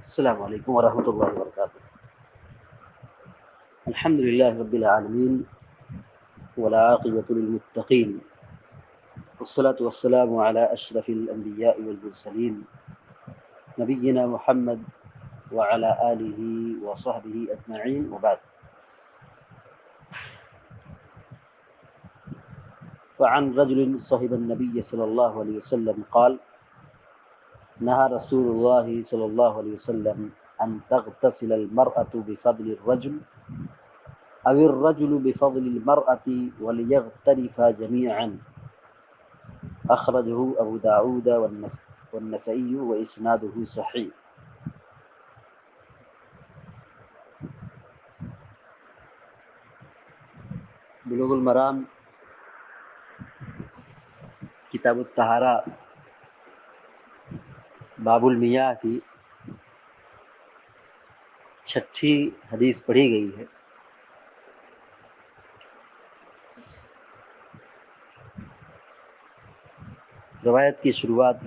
السلام علیکم ورحمۃ اللہ وبرکاتہ۔ الحمد للہ رب العالمین والعاقبۃ للمتقین والصلاة والسلام علی اشرف الانبیاء والمرسلین نبینا محمد وعلی آلہ وصحبہ اجمعین وبعد۔ فعن رجل صحب النبی صلی اللہ علیہ وسلم قال نہى رسول اللہ صلی اللہ علیہ وسلم ان تغتسل المرأة بفضل الرجل او الرجل بفضل المرأة وليغترفا جميعا، اخرجہ ابو داود والنسائی واسنادہ صحیح۔ بلوغ المرام کتاب الطہارہ باب المیاہ کی 6ٹھی حدیث پڑھی گئی ہے۔ روایت کی شروعات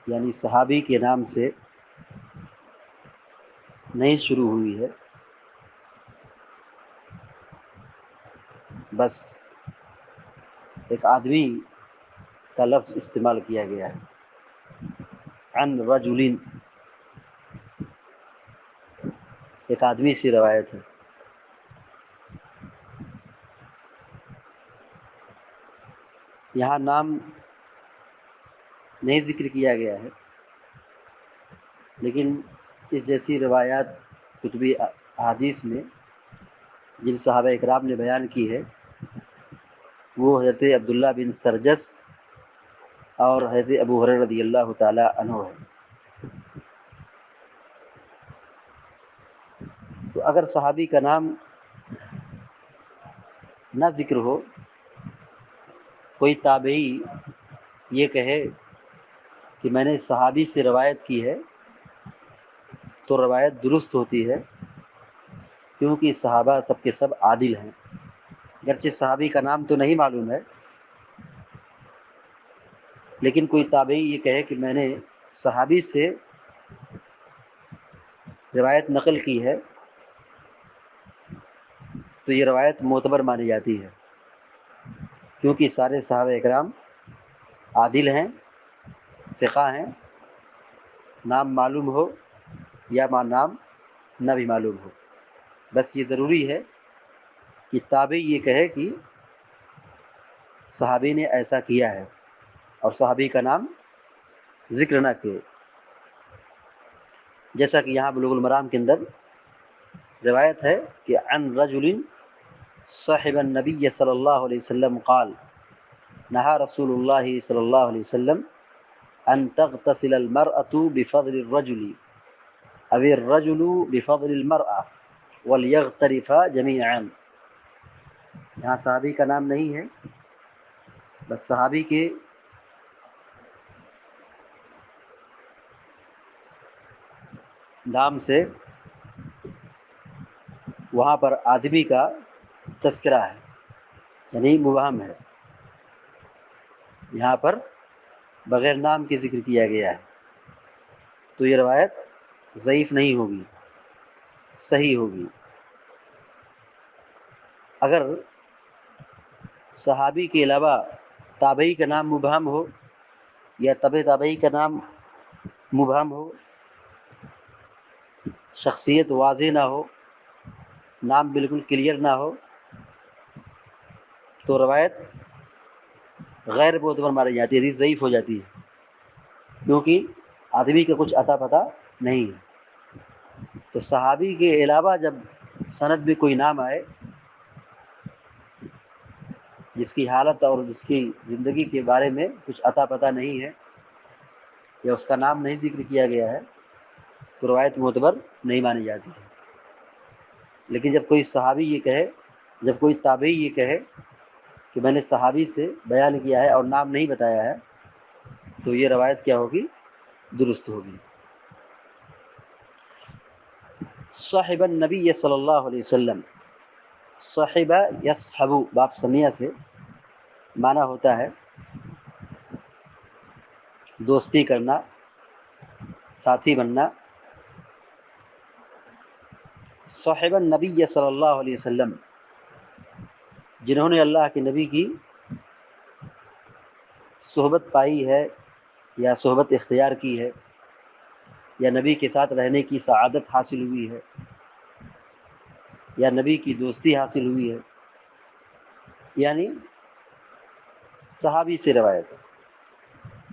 یعنی صحابی کے نام سے نہیں شروع ہوئی ہے، بس ایک آدمی کا لفظ استعمال کیا گیا ہے۔ عن رجل، ایک آدمی سے روایت ہے۔ یہاں نام نہیں ذکر کیا گیا ہے، لیکن اس جیسی روایات کتبی احادیث میں جن صحابہ اکرام نے بیان کی ہے وہ حضرت عبداللہ بن سرجس اور حضرت ابو ہریرہ رضی اللہ تعالی عنہ ہے۔ تو اگر صحابی کا نام نہ ذکر ہو، کوئی تابعی یہ کہے کہ میں نے صحابی سے روایت کی ہے، تو روایت درست ہوتی ہے، کیونکہ صحابہ سب کے سب عادل ہیں۔ گرچہ صحابی کا نام تو نہیں معلوم ہے، لیکن کوئی تابعی یہ کہے کہ میں نے صحابی سے روایت نقل کی ہے، تو یہ روایت معتبر مانی جاتی ہے، کیونکہ سارے صحابہ اکرام عادل ہیں، ثقہ ہیں، نام معلوم ہو یا نام نہ بھی معلوم ہو۔ بس یہ ضروری ہے کہ تابعی یہ کہے کہ صحابی نے ایسا کیا ہے اور صحابی کا نام ذکر نہ کرے، جیسا کہ یہاں بلوغ المرام کے اندر روایت ہے کہ عن رجل صحب النبی صلی اللہ علیہ وسلم قال نہى رسول اللہ صلی اللہ علیہ وسلم ان تغتسل المرأة بفضل الرجل او الرجل بفضل المرأة وليغترفا جميعا۔ یہاں صحابی کا نام نہیں ہے، بس صحابی کے نام سے وہاں پر آدمی کا تذکرہ ہے، یعنی مبہم ہے۔ یہاں پر بغیر نام کے ذکر کیا گیا ہے، تو یہ روایت ضعیف نہیں ہوگی، صحیح ہوگی۔ اگر صحابی کے علاوہ تابعی کا نام مبہم ہو یا تبع تابعی کا نام مبہم ہو، شخصیت واضح نہ ہو، نام بالکل کلیئر نہ ہو، تو روایت غیر معتبر مانی جاتی ہے، حدیث ضعیف ہو جاتی ہے، کیونکہ آدمی کا کچھ عطا پتہ نہیں ہے۔ تو صحابی کے علاوہ جب سند میں کوئی نام آئے جس کی حالت اور جس کی زندگی کے بارے میں کچھ عطا پتہ نہیں ہے یا اس کا نام نہیں ذکر کیا گیا ہے، تو روایت معتبر نہیں مانی جاتی ہے۔ لیکن جب کوئی صحابی یہ کہے، جب کوئی تابعی یہ کہے کہ میں نے صحابی سے بیان کیا ہے اور نام نہیں بتایا ہے، تو یہ روایت کیا ہوگی؟ درست ہوگی۔ صاحب النبی صلی اللہ علیہ وسلم، صاحب یصحب باب سمیہ سے معنی ہوتا ہے دوستی کرنا، ساتھی بننا۔ صاحب النبی صلی اللہ علیہ وسلم، جنہوں نے اللہ کے نبی کی صحبت پائی ہے یا صحبت اختیار کی ہے یا نبی کے ساتھ رہنے کی سعادت حاصل ہوئی ہے یا نبی کی دوستی حاصل ہوئی ہے، یعنی صحابی سے روایت ہے۔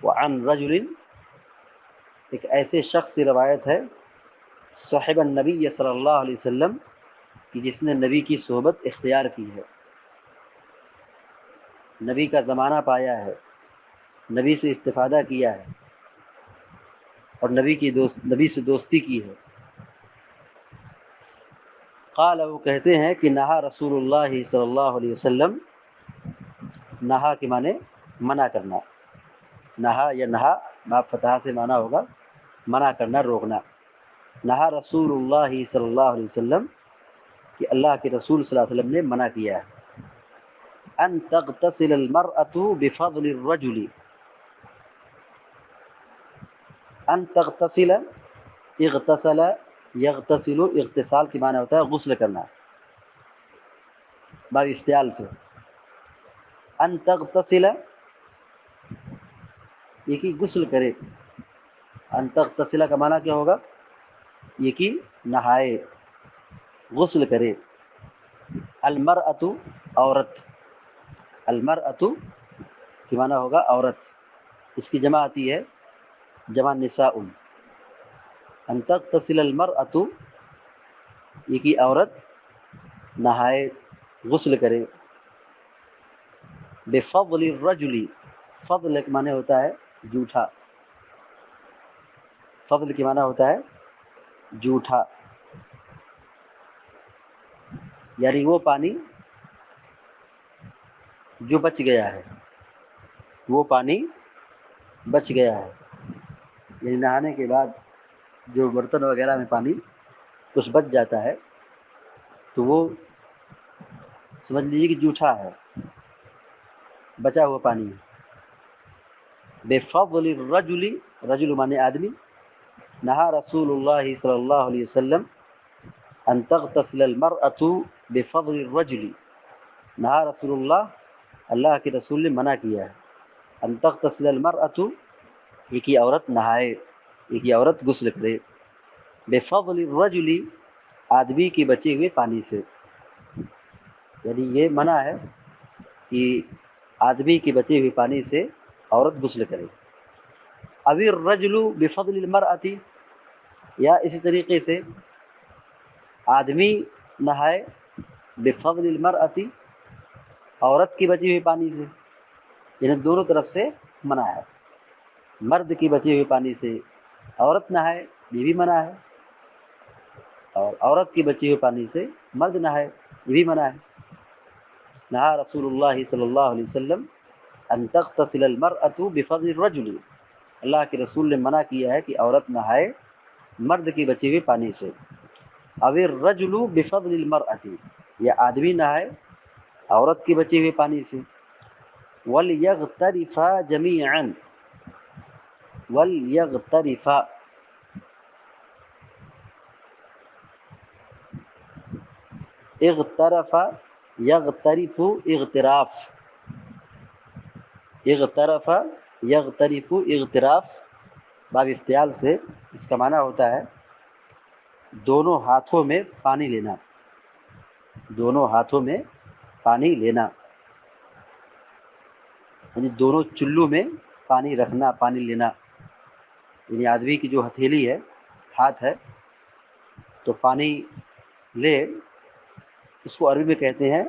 وعن رجل، ایک ایسے شخص سے روایت ہے صاحب النبی صلی اللہ علیہ وسلم کہ جس نے نبی کی صحبت اختیار کی ہے، نبی کا زمانہ پایا ہے، نبی سے استفادہ کیا ہے اور نبی سے دوستی کی ہے۔ قال، وہ کہتے ہیں کہ نہا رسول اللہ صلی اللہ علیہ وسلم، نہا کے معنی منع کرنا، نہا یا نہا باب فتح سے معنی ہوگا منع کرنا، روکنا۔ نہا رسول اللہ صلی اللہ علیہ وسلم، کہ اللہ کے رسول صلی اللہ علیہ وسلم نے منع کیا ہے، ان تغتسل المرأة بفضل الرجل، ان تغتسل، اغتسل یغتسل، اغتسال کی معنی ہوتا ہے غسل کرنا، باب افتعال سے۔ ان تغتسل، یہ کہ غسل کرے، ان تغتسل کا معنی کیا ہوگا؟ یہ کہ نہائے، غسل کرے۔ المرأۃ، عورت، المرأۃ کی معنی ہوگا عورت، اس کی جمع آتی ہے جمع نساء۔ ان تغتسل المرأۃ، یہ کہ عورت نہائے، غسل کرے۔ بفضل الرجل، فضل کے معنی ہوتا ہے جھوٹا، فضل کے معنی ہوتا ہے جھوٹا، یعنی وہ پانی جو بچ گیا ہے، وہ پانی بچ گیا ہے، یعنی نہانے کے بعد جو برتن وغیرہ میں پانی کچھ بچ جاتا ہے تو وہ سمجھ لیجیے کہ جھوٹا ہے، بچا ہوا پانی ہے۔ بفضل الرجل، رجل معنی آدمی۔ نہا رسول اللہ صلی اللہ علیہ وسلم ان تغتسل المرأة بفضل الرجل، نہا رسول اللہ، اللہ کے رسول نے منع کیا ہے، ان تغتسل المرأة، یہ کہ عورت نہائے، یہ کہ عورت غسل کرے، بفضل الرجل، آدمی کے بچے ہوئے پانی سے، یعنی یہ منع ہے کہ آدمی کے بچے ہوئے پانی سے عورت غسل کرے۔ او الرجل بفضل المرأة، یا اسی طریقے سے آدمی نہائے بفضل المرأة، عورت کی بچی ہوئی پانی سے، یعنی دونوں طرف سے منع ہے، مرد کی بچی ہوئی پانی سے عورت نہائے یہ بھی منع ہے، اور عورت کی بچی ہوئی پانی سے مرد نہائے یہ بھی منع ہے۔ نہا رسول اللہ صلی اللہ علیہ وسلم ان تغتسل المرأة بفضل الرجل، اللہ کے رسول نے منع کیا ہے کہ عورت نہائے مرد کی بچی ہوئی پانی سے۔ او الرجل بفضل المرأة، یا آدمی نہائے عورت کی بچی ہوئی پانی سے۔ وَلْيَغْتَرِفَا جَمِيعًا، وَلْيَغْتَرِفَا، اغترف یغترف، اغتراف، اغترف یغترف، اغتراف باب افتعال سے، اس کا معنی ہوتا ہے دونوں ہاتھوں میں پانی لینا، دونوں ہاتھوں میں پانی لینا، یعنی دونوں چلو میں پانی رکھنا، پانی لینا، یعنی آدمی کی جو ہتھیلی ہے، ہاتھ ہے، تو پانی لے، اس کو عربی میں کہتے ہیں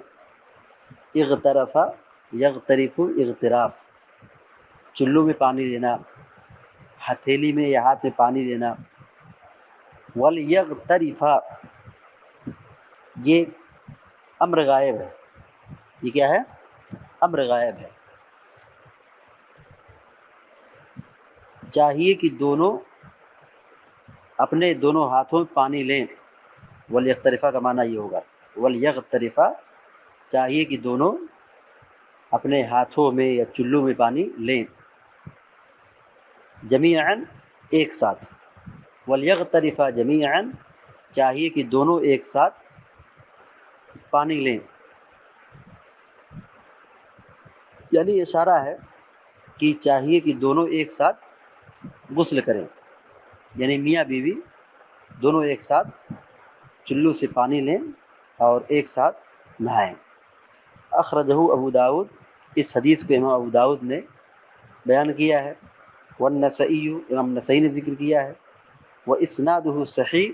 اغترف یغترف، اغتراف، چلو میں پانی لینا، ہتھیلی میں یا ہاتھ میں پانی لینا۔ وَلْيَغْتَرِفَ، یہ امر غائب ہے، یہ کیا ہے؟ امر غائب ہے، چاہیے کہ دونوں اپنے دونوں ہاتھوں میں پانی لیں۔ ولیغترفہ کا معنی یہ ہوگا، ولیغترفہ، چاہیے کہ دونوں اپنے ہاتھوں میں یا چلو میں پانی لیں، جمیعاً ایک ساتھ، ولیغترفا جمیعاً چاہیے کہ دونوں ایک ساتھ پانی لیں، یعنی اشارہ ہے کہ چاہیے کہ دونوں ایک ساتھ غسل کریں، یعنی میاں بیوی دونوں ایک ساتھ چلو سے پانی لیں اور ایک ساتھ نہائیں۔ اخرجہ ابو داؤد، اس حدیث کو امام ابو داؤد نے بیان کیا ہے، والنسائی، امام نسائی نے ذکر کیا ہے، واسنادہ صحیح،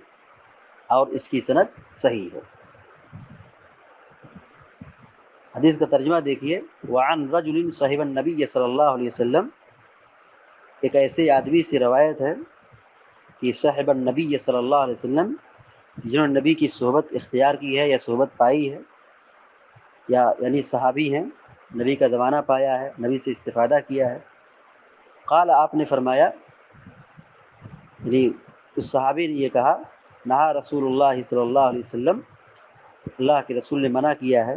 اور اس کی سند صحیح ہے۔ حدیث کا ترجمہ دیکھیے، وعن رجل صحب النبی صلی اللہ علیہ وسلم، ایک ایسے آدمی سے روایت ہے کہ صاحب النبی صلی اللہ علیہ وسلم، جنہوں نے نبی کی صحبت اختیار کی ہے یا صحبت پائی ہے، یا یعنی صحابی ہیں، نبی کا زمانہ پایا ہے، نبی سے استفادہ کیا ہے۔ قال، آپ نے فرمایا، یعنی اس صحابی نے یہ کہا، نہا رسول اللہ صلی اللہ علیہ وسلم، اللہ کے رسول نے منع کیا ہے،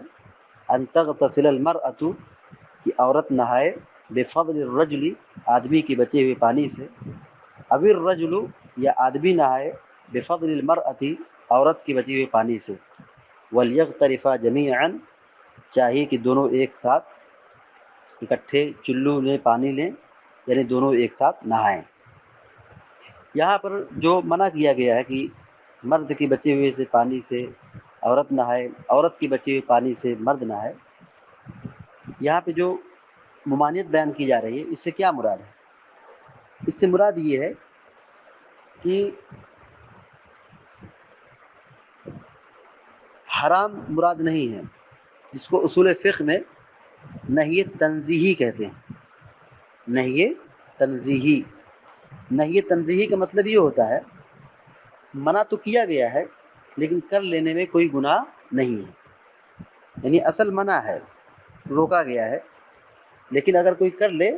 ان تغتسل المرأۃ، کہ عورت نہائے، بفضل الرجل، آدمی کے بچے ہوئے پانی سے، او الرجل، یا آدمی نہائے، بفضل المرأۃ، عورت کے بچے ہوئے پانی سے، ولیغترفا جمیعاً، چاہیے کہ دونوں ایک ساتھ اکٹھے چلو میں پانی لیں، یعنی دونوں ایک ساتھ نہائیں۔ یہاں پر جو منع کیا گیا ہے کہ مرد کے بچے ہوئے سے پانی سے عورت نہائے، عورت کے بچے ہوئے پانی سے مرد نہائے، یہاں پہ جو ممانعت بیان کی جا رہی ہے، اس سے کیا مراد ہے؟ اس سے مراد یہ ہے کہ حرام مراد نہیں ہے، جس کو اصول فقہ میں نہی تنزیہی کہتے ہیں۔ نہی تنزیہی، نہی تنزیہی کا مطلب یہ ہوتا ہے، منع تو کیا گیا ہے لیکن کر لینے میں کوئی گناہ نہیں ہے، یعنی اصل منع ہے، روکا گیا ہے، لیکن اگر کوئی کر لے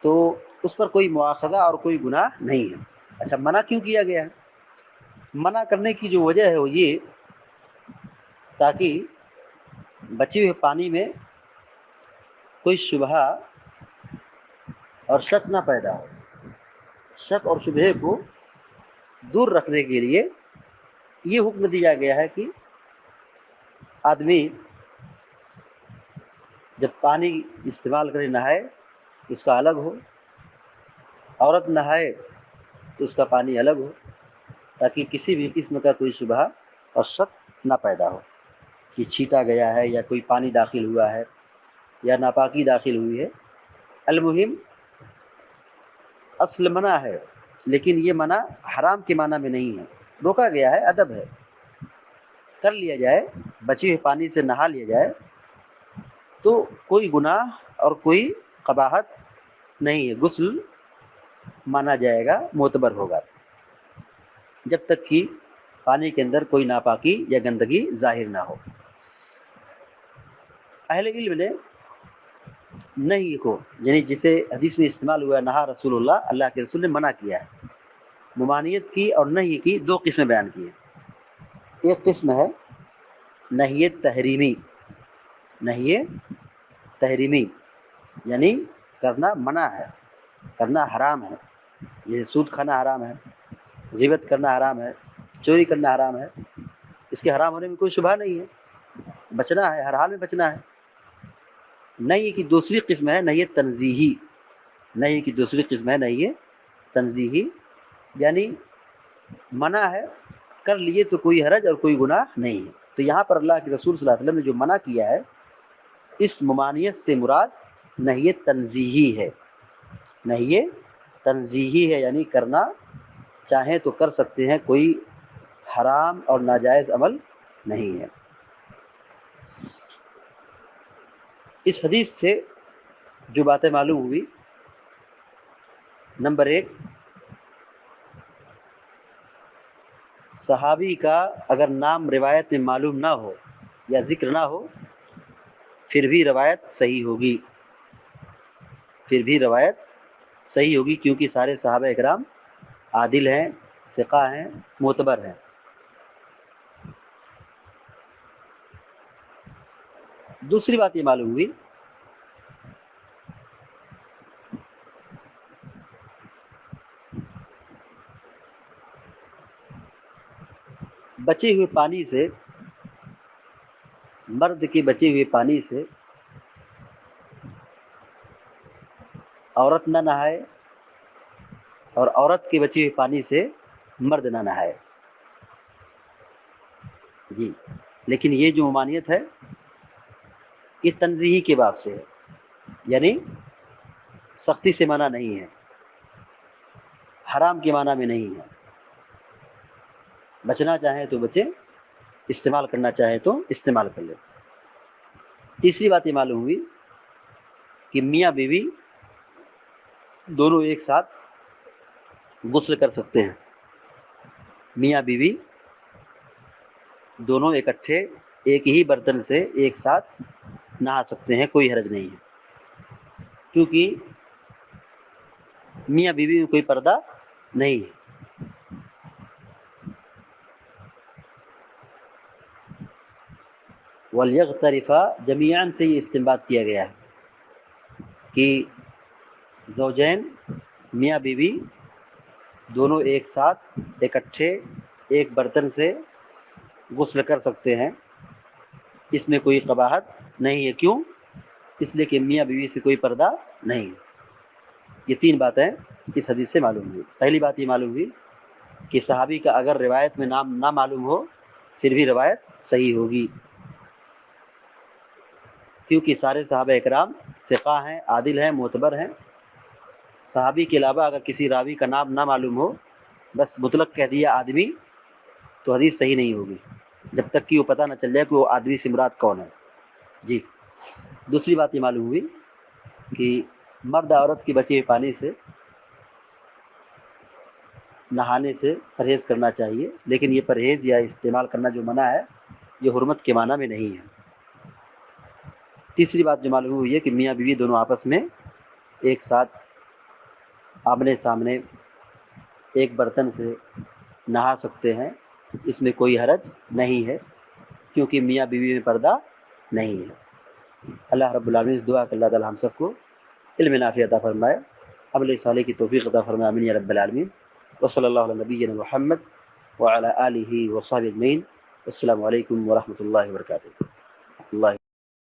تو اس پر کوئی مواخذہ اور کوئی گناہ نہیں ہے۔ اچھا، منع کیوں کیا گیا ہے؟ منع کرنے کی جو وجہ ہے وہ یہ، تاکہ بچے ہوئے پانی میں کوئی شبہہ اور شک نہ پیدا ہو۔ شک اور شبہے کو دور رکھنے کے لیے یہ حکم دیا گیا ہے کہ آدمی جب پانی استعمال کرے، نہائے، اس کا الگ ہو، عورت نہائے تو اس کا پانی الگ ہو، تاکہ کسی بھی قسم کا کوئی شبہہ اور شک نہ پیدا ہو کہ چھینٹا گیا ہے یا کوئی پانی داخل ہوا ہے یا ناپاکی داخل ہوئی ہے۔ المہم اصل منع ہے، لیکن یہ منع حرام کے معنی میں نہیں ہے، روکا گیا ہے، ادب ہے، کر لیا جائے، بچے ہوئے پانی سے نہا لیا جائے تو کوئی گناہ اور کوئی قباحت نہیں ہے، غسل مانا جائے گا، معتبر ہوگا، جب تک کہ پانی کے اندر کوئی ناپاکی یا گندگی ظاہر نہ ہو۔ اہل علم نے نہیں کو، یعنی جسے حدیث میں استعمال ہوا ہے، نہا رسول اللہ، اللہ کے رسول نے منع کیا ہے، ممانعت کی اور نہیں کی دو قسمیں بیان کی ہیں۔ ایک قسم ہے نہی تحریمی، نہی تحریمی یعنی کرنا منع ہے، کرنا حرام ہے، جیسے سود کھانا حرام ہے، غیبت کرنا حرام ہے، چوری کرنا حرام ہے، اس کے حرام ہونے میں کوئی شبہ نہیں ہے، بچنا ہے، ہر حال میں بچنا ہے۔ نہی کی دوسری قسم ہے نہی تنزیہی، نہی کی دوسری قسم ہے نہی تنزیہی، یعنی منع ہے، کر لیے تو کوئی حرج اور کوئی گناہ نہیں ہے۔ تو یہاں پر اللہ کے رسول صلی اللہ علیہ وسلم نے جو منع کیا ہے، اس ممانعت سے مراد نہی تنزیہی ہے، نہی تنزیہی ہے، یعنی کرنا چاہیں تو کر سکتے ہیں، کوئی حرام اور ناجائز عمل نہیں ہے۔ اس حدیث سے جو باتیں معلوم ہوئی، نمبر ایک، صحابی کا اگر نام روایت میں معلوم نہ ہو یا ذکر نہ ہو، پھر بھی روایت صحیح ہوگی، پھر بھی روایت صحیح ہوگی، کیونکہ سارے صحابہ اکرام عادل ہیں، ثقہ ہیں، معتبر ہیں۔ دوسری بات یہ معلوم ہوئی بچے ہوئے پانی سے، مرد کے بچے ہوئے پانی سے عورت نہ نہائے اور عورت کے بچے ہوئے پانی سے مرد نہ نہائے۔ جی، لیکن یہ جو ممانعت ہے یہ تنزیہی کے باب سے ہے، یعنی سختی سے منع نہیں ہے، حرام کے معنی میں نہیں ہے۔ بچنا چاہیں تو بچیں، استعمال کرنا چاہیں تو استعمال کر لیں۔ تیسری بات یہ معلوم ہوئی کہ میاں بیوی دونوں ایک ساتھ غسل کر سکتے ہیں، میاں بیوی دونوں اکٹھے ایک ہی برتن سے ایک ساتھ نہا سکتے ہیں، کوئی حرج نہیں ہے، کیونکہ میاں بیوی میں کوئی پردہ نہیں ہے۔ وَلْيَغْتَرِفَا جَمِيعًا سے یہ استنباط کیا گیا ہے کہ زوجین میاں بیوی دونوں ایک ساتھ اکٹھے ایک برتن سے غسل کر سکتے ہیں، اس میں کوئی قباحت نہیں ہے۔ کیوں؟ اس لیے کہ میاں بیوی سے کوئی پردہ نہیں۔ یہ تین باتیں اس حدیث سے معلوم ہوئی۔ پہلی بات یہ معلوم ہوئی کہ صحابی کا اگر روایت میں نام نہ معلوم ہو پھر بھی روایت صحیح ہوگی، کیونکہ سارے صحابہ اکرام ثقہ ہیں، عادل ہیں، معتبر ہیں۔ صحابی کے علاوہ اگر کسی راوی کا نام نہ معلوم ہو، بس مطلق کہہ دیا آدمی، تو حدیث صحیح نہیں ہوگی جب تک کہ وہ پتہ نہ چل جائے کہ وہ آدمی سے مراد کون ہے۔ جی، دوسری بات یہ معلوم ہوئی کہ مرد عورت کے بچے ہوئے پانی سے نہانے سے پرہیز کرنا چاہیے، لیکن یہ پرہیز یا استعمال کرنا جو منع ہے یہ حرمت کے معنی میں نہیں ہے۔ تیسری بات جو معلوم ہوئی ہے کہ میاں بیوی دونوں آپس میں ایک ساتھ آمنے سامنے ایک برتن سے نہا سکتے ہیں، اس میں کوئی حرج نہیں ہے، کیونکہ میاں بیوی میں پردہ نہیں ہے۔ اللہ رب العالمین سے دعا کہ اللہ تعالی ہم سب کو علم نافع عطا فرمائے، عمل صالح کی توفیق عطا فرمائے، آمین یا رب العالمین۔ وصلی اللہ علی نبینا محمد وعلی آلہ وصحبہ اجمعین۔ السلام علیکم ورحمۃ اللہ وبرکاتہ۔ اللہ